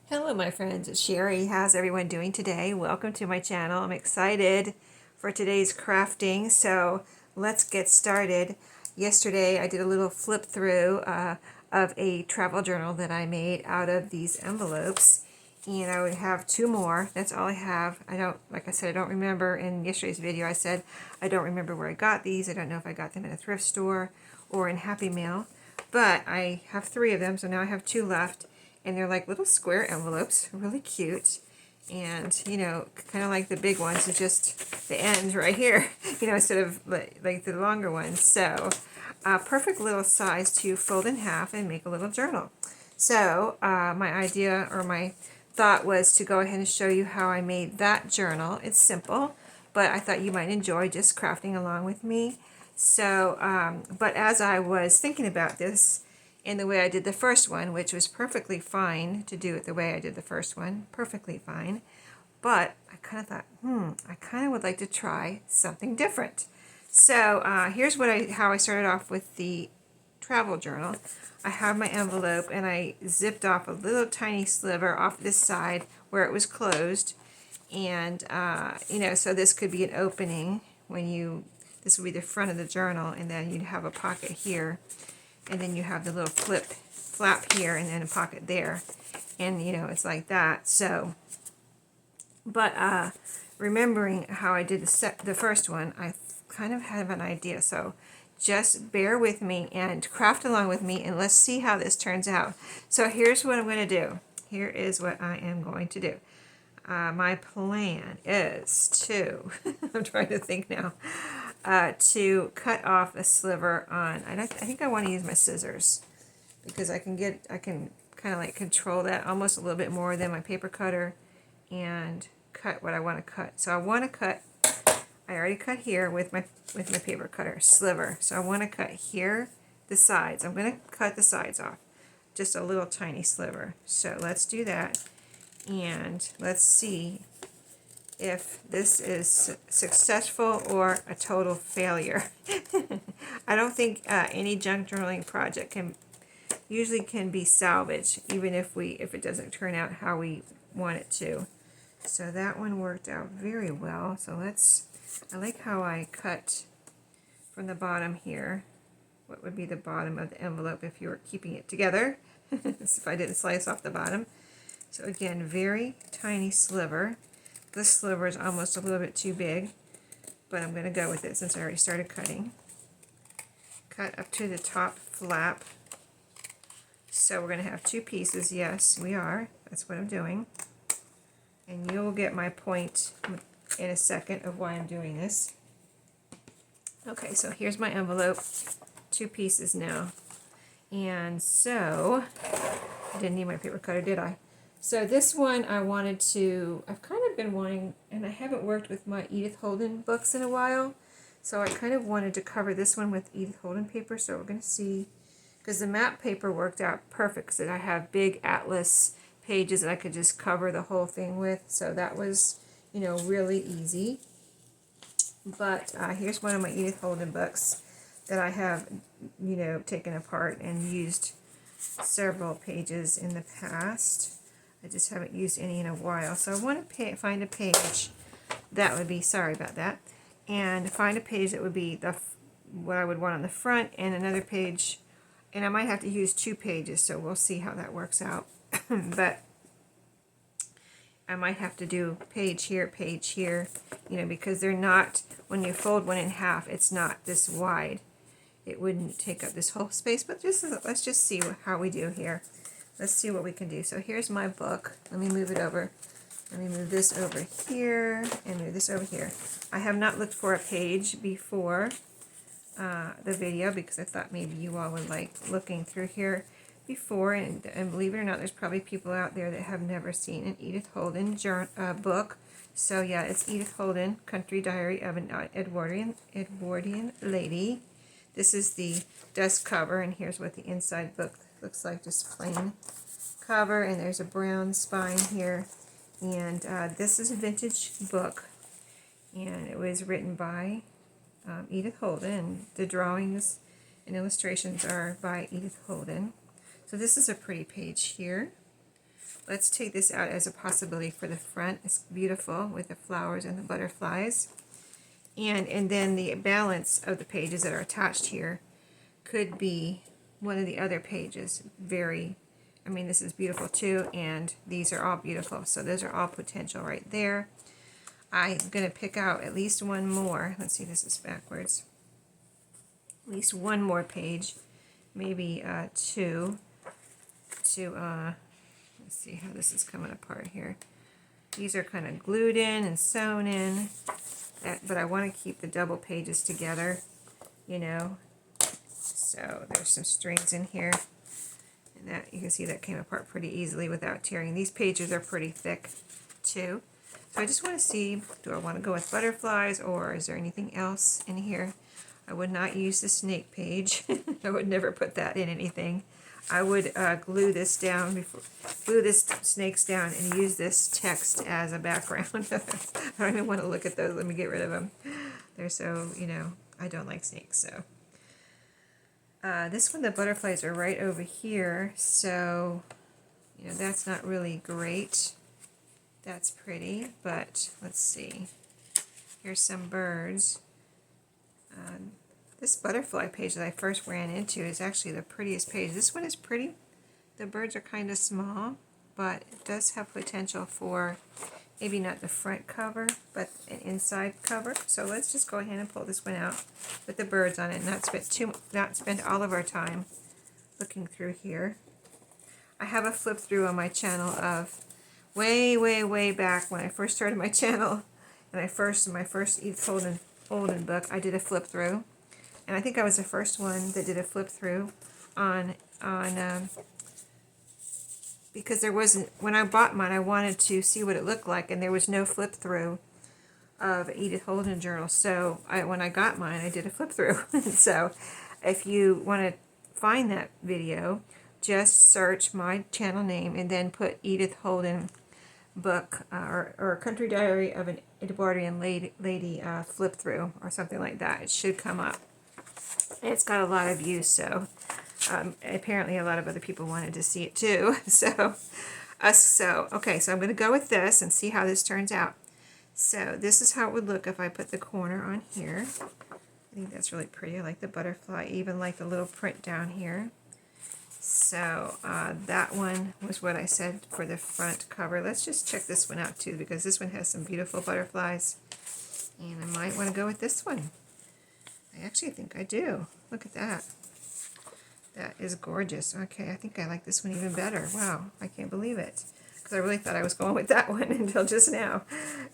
Hello my friends, it's Sheree. How's everyone doing today? Welcome to my channel. I'm excited for today's crafting, so let's get started. Yesterday I did a little flip through of a travel journal that I made out of these envelopes, and I would have two more. That's all I have. Like I said, I don't remember. In yesterday's video I said I don't remember where I got these. I don't know if I got them in a thrift store or in Happy Mail, but I have three of them, so now I have two left. And they're like little square envelopes, really cute. And, you know, kind of like the big ones, it's just the ends right here, you know, instead of like the longer ones. So, perfect little size to fold in half and make a little journal. So, my idea or my thought was to go ahead and show you how I made that journal. It's simple, but I thought you might enjoy just crafting along with me. So, but as I was thinking about this, in the way I did the first one, which was perfectly fine to do it the way I did the first one, perfectly fine. But I kind of thought, I kind of would like to try something different. So here's how I started off with the travel journal. I have my envelope and I zipped off a little tiny sliver off this side where it was closed. And, you know, so this could be an opening this would be the front of the journal, and then you'd have a pocket here. And then you have the little flap here and then a pocket there. And, you know, it's like that. So, but remembering how I did the first one, I kind of have an idea. So just bear with me and craft along with me, and let's see how this turns out. So here's what I'm going to do. Here is what I am going to do. My plan is to, I'm trying to think now, to cut off a sliver on, I think I want to use my scissors because I can kind of like control that almost a little bit more than my paper cutter and cut what I want to cut. So I want to cut, I already cut here with my paper cutter, sliver. So I want to cut here, the sides. I'm going to cut the sides off, just a little tiny sliver. So let's do that. And let's see if this is successful or a total failure. I don't think any junk journaling project can be salvaged, even if it doesn't turn out how we want it to. So that one worked out very well. So I like how I cut from the bottom here. What would be the bottom of the envelope if you were keeping it together? If I didn't slice off the bottom. So again, very tiny sliver. This sliver is almost a little bit too big, but I'm going to go with it since I already started cutting. Cut up to the top flap. So we're going to have two pieces. Yes, we are. That's what I'm doing. And you'll get my point in a second of why I'm doing this. Okay, so here's my envelope. Two pieces now. And so, I didn't need my paper cutter, did I? So this one I've kind of been wanting, and I haven't worked with my Edith Holden books in a while, so I kind of wanted to cover this one with Edith Holden paper, so we're going to see, because the map paper worked out perfect, because I have big atlas pages that I could just cover the whole thing with, so that was, you know, really easy. But here's one of my Edith Holden books that I have, you know, taken apart and used several pages in the past. I just haven't used any in a while. So I want to find a page that would be, sorry about that, and find a page that would be what I would want on the front, and another page, and I might have to use two pages, so we'll see how that works out. But I might have to do page here, you know, because they're not, when you fold one in half, it's not this wide. It wouldn't take up this whole space, but let's just see how we do here. Let's see what we can do. So here's my book. Let me move it over. Let me move this over here and move this over here. I have not looked for a page before the video because I thought maybe you all would like looking through here before. And believe it or not, there's probably people out there that have never seen an Edith Holden book. So yeah, it's Edith Holden, Country Diary of an Edwardian Lady. This is the dust cover, and here's what the inside book looks like, just plain cover, and there's a brown spine here. And this is a vintage book, and it was written by Edith Holden, and the drawings and illustrations are by Edith Holden. So this is a pretty page here. let's take this out as a possibility for the front. It's beautiful with the flowers and the butterflies. And then the balance of the pages that are attached here could be one of the other pages. I mean, this is beautiful too, and these are all beautiful. So those are all potential right there. I'm going to pick out at least one more. Let's see, this is backwards. At least one more page, maybe two, to, let's see how this is coming apart here. These are kind of glued in and sewn in, but I want to keep the double pages together, you know. So there's some strings in here, and that you can see that came apart pretty easily without tearing. These pages are pretty thick too. So I just want to see, do I want to go with butterflies, or is there anything else in here? I would not use the snake page. I would never put that in anything. I would glue this down, glue this snakes down and use this text as a background. I don't even want to look at those. Let me get rid of them. They're so, you know, I don't like snakes. So this one, the butterflies are right over here. So, you know, that's not really great. That's pretty, but let's see. Here's some birds. This butterfly page that I first ran into is actually the prettiest page. This one is pretty. The birds are kind of small, but it does have potential for maybe not the front cover, but an inside cover. So let's just go ahead and pull this one out with the birds on it, and not spend all of our time looking through here. I have a flip through on my channel of way back when I first started my channel, and my first Edith Holden book, I did a flip through. And I think I was the first one that did a flip through on because there wasn't, when I bought mine, I wanted to see what it looked like, and there was no flip through of Edith Holden journal. So when I got mine, I did a flip through. So if you want to find that video, just search my channel name and then put Edith Holden book or Country Diary of an Edwardian Lady flip through or something like that. It should come up. It's got a lot of views, so apparently a lot of other people wanted to see it too. So okay, so I'm going to go with this and see how this turns out. So this is how it would look if I put the corner on here. I think that's really pretty. I like the butterfly, even like the little print down here. So that one was what I said for the front cover. Let's just check this one out too, because this one has some beautiful butterflies, and I might want to go with this one. I actually think I do. Look at that. That is gorgeous. Okay, I think I like this one even better. Wow, I can't believe it. Because I really thought I was going with that one until just now.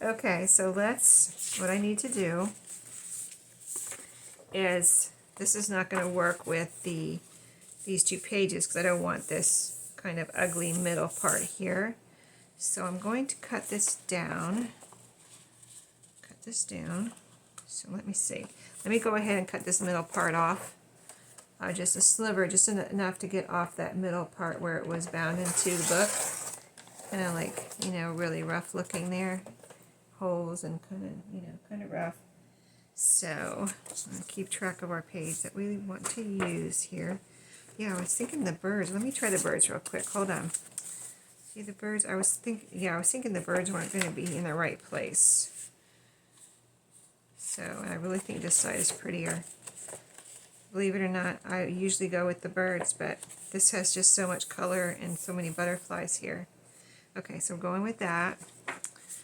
Okay, so what I need to do is, this is not going to work with these two pages because I don't want this kind of ugly middle part here. So I'm going to cut this down. So let me see. Let me go ahead and cut this middle part off. Just a sliver, just enough to get off that middle part where it was bound into the book. Kind of like, you know, really rough looking there. Holes and kind of, you know, kind of rough. So I'm going to keep track of our page that we want to use here. Yeah, I was thinking the birds. Let me try the birds real quick. Hold on. See the birds? I was thinking the birds weren't going to be in the right place. So I really think this side is prettier. Believe it or not, I usually go with the birds, but this has just so much color and so many butterflies here. Okay, so I'm going with that.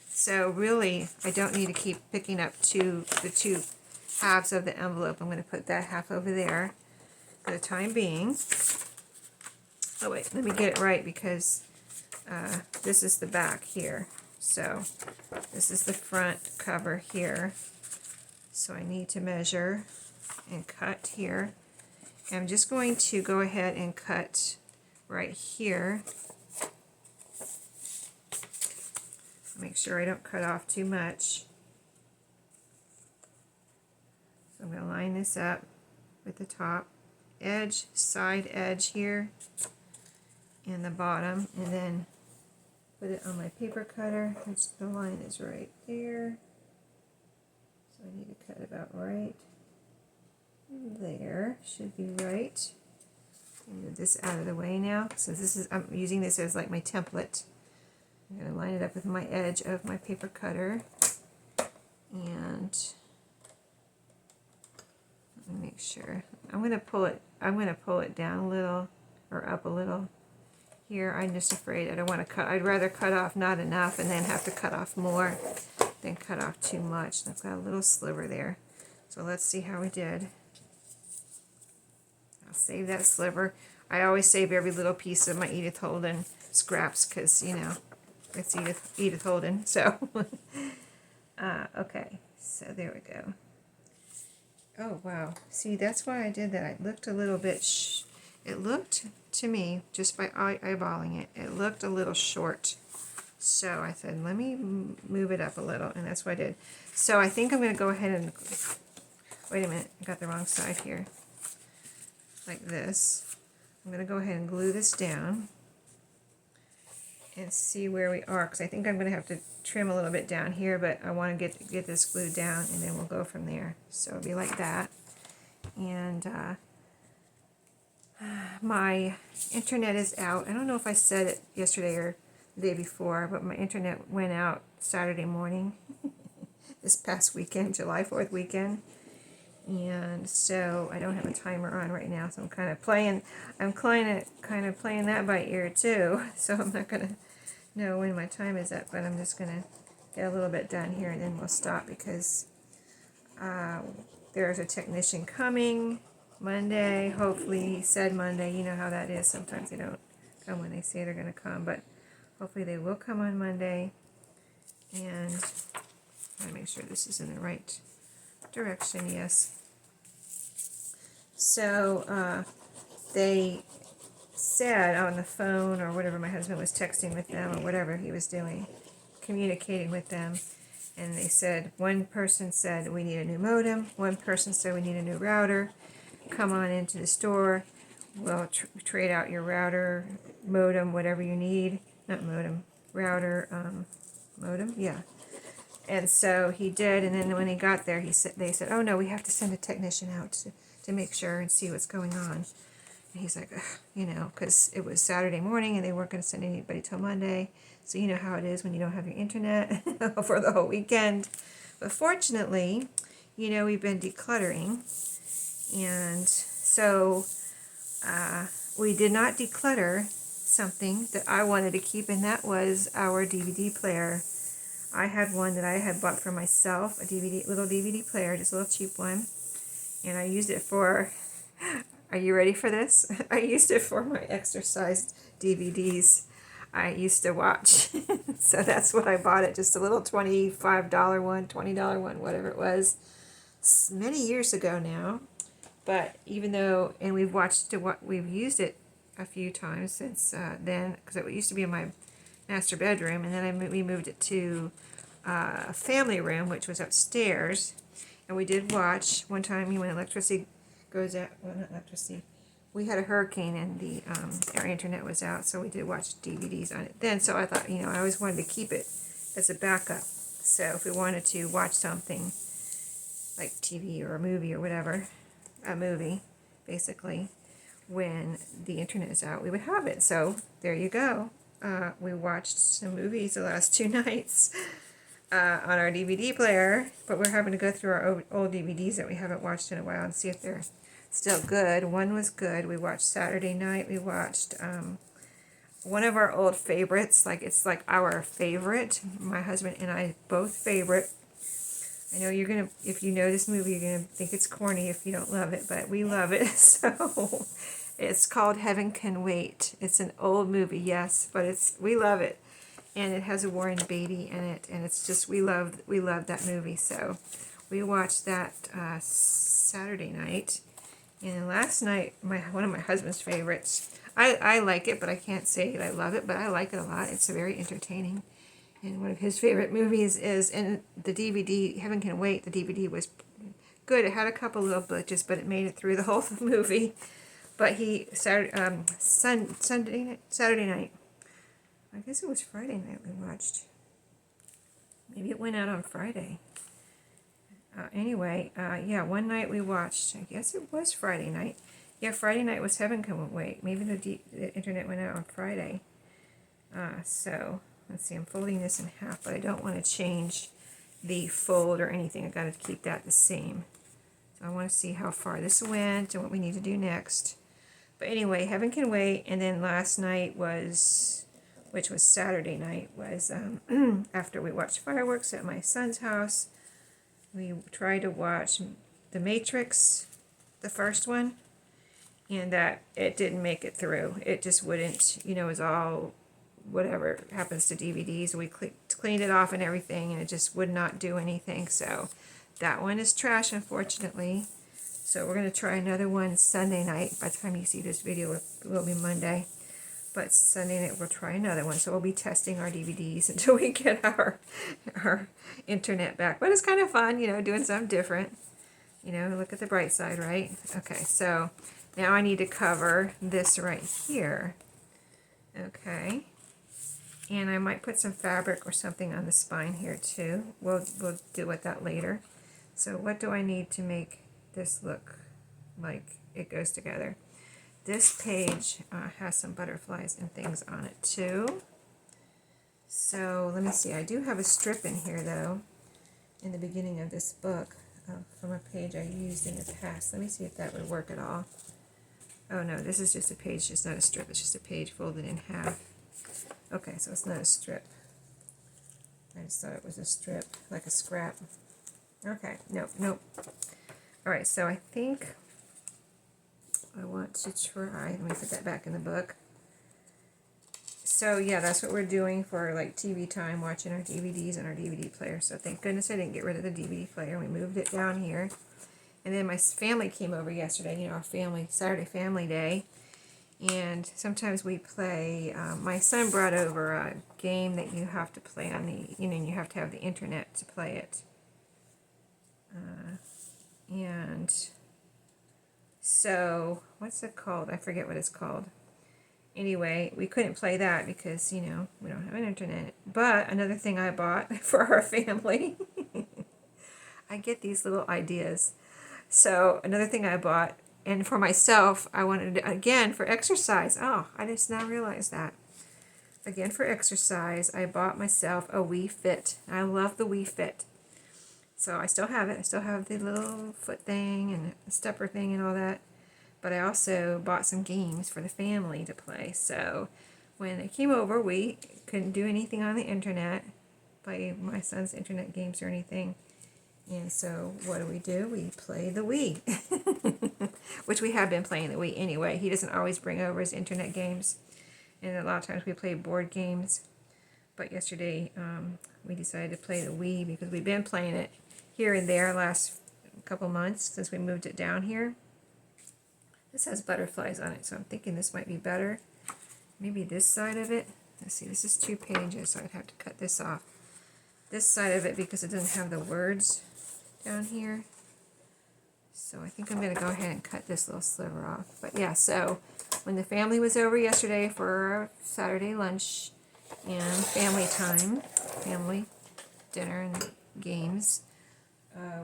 So really, I don't need to keep picking up the two halves of the envelope. I'm going to put that half over there for the time being. Oh wait, let me get it right, because this is the back here. So this is the front cover here. So I need to measure and cut here. And I'm just going to go ahead and cut right here. Make sure I don't cut off too much. So I'm going to line this up with the top edge, side edge here, and the bottom, and then put it on my paper cutter. The line is right there. So I need to cut about right there. Should be right. Move this out of the way now. So this is, I'm using this as like my template I'm going to line it up with my edge of my paper cutter, and let me make sure. I'm going to pull it down a little, or up a little. Here, I'm just afraid I don't want to cut. I'd rather cut off not enough and then have to cut off more than cut off too much. That's got a little sliver there. So let's see how we did. I'll save that sliver. I always save every little piece of my Edith Holden scraps because, you know, it's Edith Holden. So, okay. So there we go. Oh, wow. See, that's why I did that. It looked a little bit, it looked to me, just by eyeballing it, it looked a little short. So I said, let me move it up a little, and that's what I did. So I think I'm going to go ahead and, wait a minute, I got the wrong side here. Like this. I'm going to go ahead and glue this down and see where we are, because I think I'm going to have to trim a little bit down here, but I want to get this glued down, and then we'll go from there. So it'll be like that. And my internet is out. I don't know if I said it yesterday or the day before, but my internet went out Saturday morning, this past weekend, July 4th weekend. And so I don't have a timer on right now, so I'm kind of playing that by ear too. So I'm not going to know when my time is up, but I'm just going to get a little bit done here and then we'll stop, because there's a technician coming Monday. Hopefully, he said Monday. You know how that is. Sometimes they don't come when they say they're going to come, but hopefully they will come on Monday. And I want to make sure this is in the right direction. Yes. So they said on the phone, or whatever, my husband was texting with them, or whatever he was doing, communicating with them, and they said, one person said we need a new modem, one person said we need a new router. Come on into the store, we'll trade out your router, modem, whatever you need. Not modem, router, modem, yeah. And so he did, and then when he got there, they said, oh no, we have to send a technician out to make sure and see what's going on. And he's like, you know, because it was Saturday morning and they weren't going to send anybody till Monday. So you know how it is when you don't have your internet for the whole weekend. But fortunately, you know, we've been decluttering. And so we did not declutter something that I wanted to keep, and that was our DVD player. I had one that I had bought for myself, a little DVD player, just a little cheap one. And I used it for, are you ready for this? I used it for my exercise DVDs I used to watch. So that's what I bought it, just a little $25 one, $20 one, whatever it was, many years ago now. But even though, and we've used it a few times since then, because it used to be in my master bedroom, and then we moved it to a family room, which was upstairs. And we did watch one time when electricity goes out. Well, not electricity. We had a hurricane and our internet was out, so we did watch DVDs on it then. So I thought, you know, I always wanted to keep it as a backup. So if we wanted to watch something like TV or a movie or whatever, a movie, basically, when the internet is out, we would have it. So there you go. We watched some movies the last 2 nights on our DVD player, but we're having to go through our old DVDs that we haven't watched in a while and see if they're still good. One was good. We watched Saturday night. We watched one of our old favorites. It's like our favorite. My husband and I both favorite. I know you're going to, if you know this movie, you're going to think it's corny if you don't love it, but we love it. So it's called Heaven Can Wait. It's an old movie, yes, but we love it. And it has a Warren Beatty in it, and it's just, we love that movie. So we watched that Saturday night. And last night, one of my husband's favorites, I like it, but I can't say I love it, but I like it a lot. It's very entertaining. And one of his favorite movies is, and the DVD, Heaven Can Wait, the DVD was good. It had a couple little glitches, but it made it through the whole movie. But Saturday night, I guess it was Friday night we watched. Maybe it went out on Friday. Anyway, yeah, one night we watched, I guess it was Friday night. Yeah, Friday night was Heaven Can Wait. Maybe the internet went out on Friday. So let's see, I'm folding this in half, but I don't want to change the fold or anything. I got to keep that the same. So I want to see how far this went and what we need to do next. But anyway, Heaven Can Wait. And then last night was, which was Saturday night, was after we watched fireworks at my son's house. We tried to watch The Matrix, the first one, and that it didn't make it through. It just wouldn't, you know, it was all whatever happens to DVDs. We cleaned it off and everything, and it just would not do anything. So that one is trash, unfortunately. So we're going to try another one Sunday night. By the time you see this video, it will be Monday. But Sunday night we'll try another one. So we'll be testing our DVDs until we get our internet back. But it's kind of fun, you know, doing something different. You know, look at the bright side, right? Okay, so now I need to cover this right here. Okay. And I might put some fabric or something on the spine here too. We'll deal with that later. So what do I need to make this look like it goes together? This page has some butterflies and things on it too. So let me see. I do have a strip in here though, in the beginning of this book from a page I used in the past. Let me see if that would work at all. Oh no, this is just a page. It's not a strip. It's just a page folded in half. Okay, so it's not a strip. I just thought it was a strip, like a scrap. Okay, nope. All right, so I think I want to try, let me put that back in the book. So yeah, that's what we're doing for like TV time, watching our DVDs and our DVD player. So thank goodness I didn't get rid of the DVD player. We moved it down here. And then my family came over yesterday, you know, our family, Saturday family day. And sometimes we play, my son brought over a game that you have to play on the, you know, you have to have the internet to play it. And so, what's it called? I forget what it's called. Anyway, we couldn't play that because, you know, we don't have an internet. But another thing I bought for our family, I get these little ideas. So another thing I bought, and for myself, I wanted to, again, for exercise. Oh, I just now realized that. Again, for exercise, I bought myself a Wii Fit. I love the Wii Fit. So I still have it. I still have the little foot thing and the stepper thing and all that. But I also bought some games for the family to play. So when they came over, we couldn't do anything on the internet, play my son's internet games or anything. And so what do? We play the Wii, which we have been playing the Wii anyway. He doesn't always bring over his internet games, and a lot of times we play board games. But yesterday we decided to play the Wii because we've been playing it here and there last couple months since we moved it down here. This has butterflies on it, so I'm thinking this might be better. Maybe this side of it. Let's see, this is 2 pages, so I'd have to cut this off. This side of it because it doesn't have the words down here. So I think I'm going to go ahead and cut this little sliver off. But yeah, so when the family was over yesterday for our Saturday lunch and family time, family dinner and games,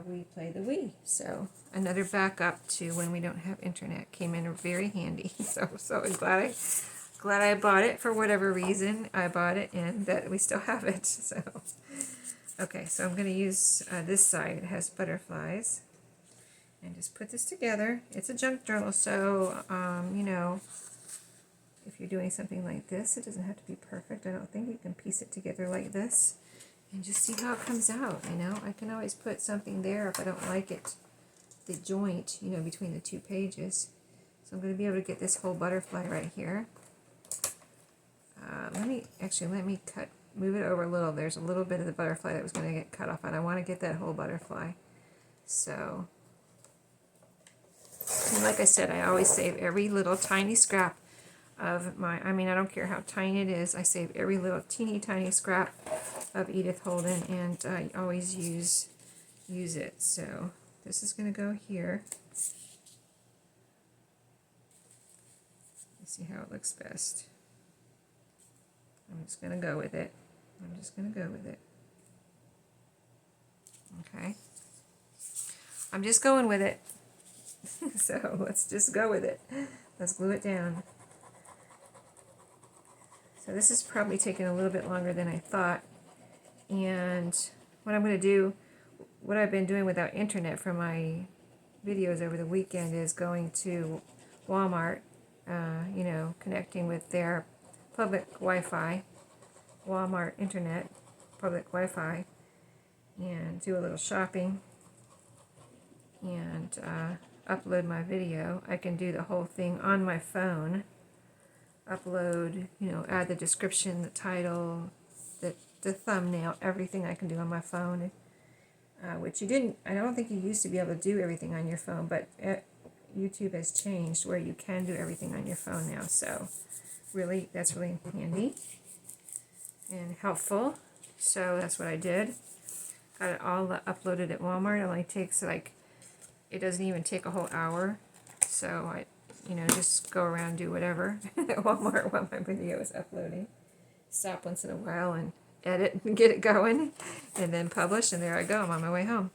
we play the Wii. So another backup to when we don't have internet came in very handy. So glad I bought it for whatever reason. I bought it and that we still have it. So okay, so I'm going to use this side. It has butterflies. And just put this together. It's a junk journal, so, you know, if you're doing something like this, it doesn't have to be perfect. I don't think you can piece it together like this. And just see how it comes out, you know. I can always put something there if I don't like it, the joint, you know, between the 2 pages. So I'm going to be able to get this whole butterfly right here. Let me move it over a little. There's a little bit of the butterfly that was going to get cut off, and I want to get that whole butterfly. So, and like I said, I always save every little tiny scrap of my, I mean, I don't care how tiny it is, I save every little teeny tiny scrap of Edith Holden, and I always use it. So this is going to go here. Let's see how it looks best. I'm just going to go with it. Okay. I'm just going with it. So let's just go with it. Let's glue it down. So this is probably taking a little bit longer than I thought. And what I'm going to do, what I've been doing without internet for my videos over the weekend is going to Walmart, you know, connecting with their public Wi-Fi, Walmart internet, public Wi-Fi, and do a little shopping and upload my video. I can do the whole thing on my phone, upload, you know, add the description, the title, the thumbnail, everything I can do on my phone, which I don't think you used to be able to do everything on your phone, but YouTube has changed where you can do everything on your phone now, so really, that's really handy and helpful. So that's what I did. Got it all uploaded at Walmart. It only takes like, it doesn't even take a whole hour, so I, you know, just go around and do whatever at Walmart while my video is uploading. Stop once in a while and edit and get it going, and then publish, and there I go, I'm on my way home.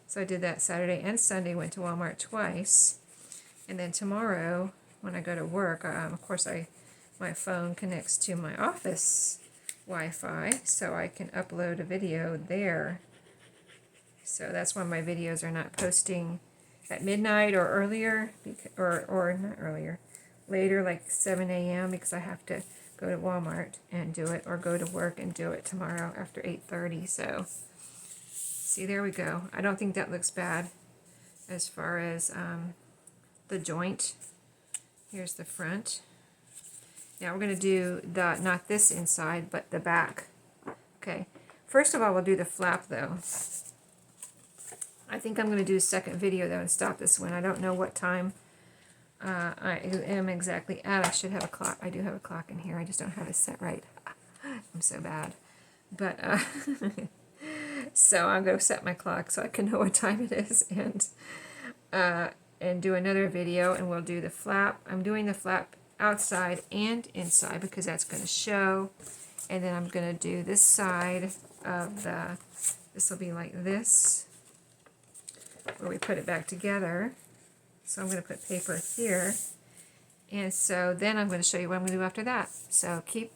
So I did that Saturday and Sunday, went to Walmart twice, and then tomorrow when I go to work, of course my phone connects to my office Wi-Fi, so I can upload a video there. So that's why my videos are not posting at midnight or earlier, or not earlier, later, like 7 a.m. because I have to go to Walmart and do it, or go to work and do it tomorrow after 8:30. So, see, there we go. I don't think that looks bad as far as the joint. Here's the front. Now we're going to do not this inside, but the back. Okay. First of all, we'll do the flap, though. I think I'm going to do a second video, though, and stop this one. I don't know what time I am exactly at. I should have a clock. I do have a clock in here. I just don't have it set right. I'm so bad. But, so I'm going to set my clock so I can know what time it is, and do another video, and we'll do the flap. I'm doing the flap outside and inside because that's going to show. And then I'm going to do this side of this will be like this, where we put it back together. So I'm going to put paper here, and so then I'm going to show you what I'm going to do after that. So keep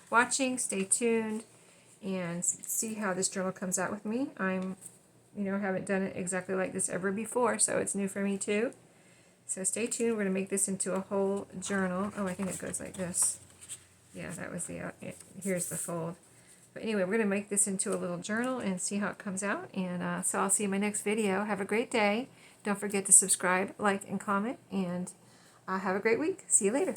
watching, stay tuned, and see how this journal comes out with me. Haven't done it exactly like this ever before, so it's new for me too. So stay tuned. We're going to make this into a whole journal. Oh, I think it goes like this. Yeah, that was here's the fold. But anyway, we're going to make this into a little journal and see how it comes out. And so I'll see you in my next video. Have a great day. Don't forget to subscribe, like, and comment. And have a great week. See you later.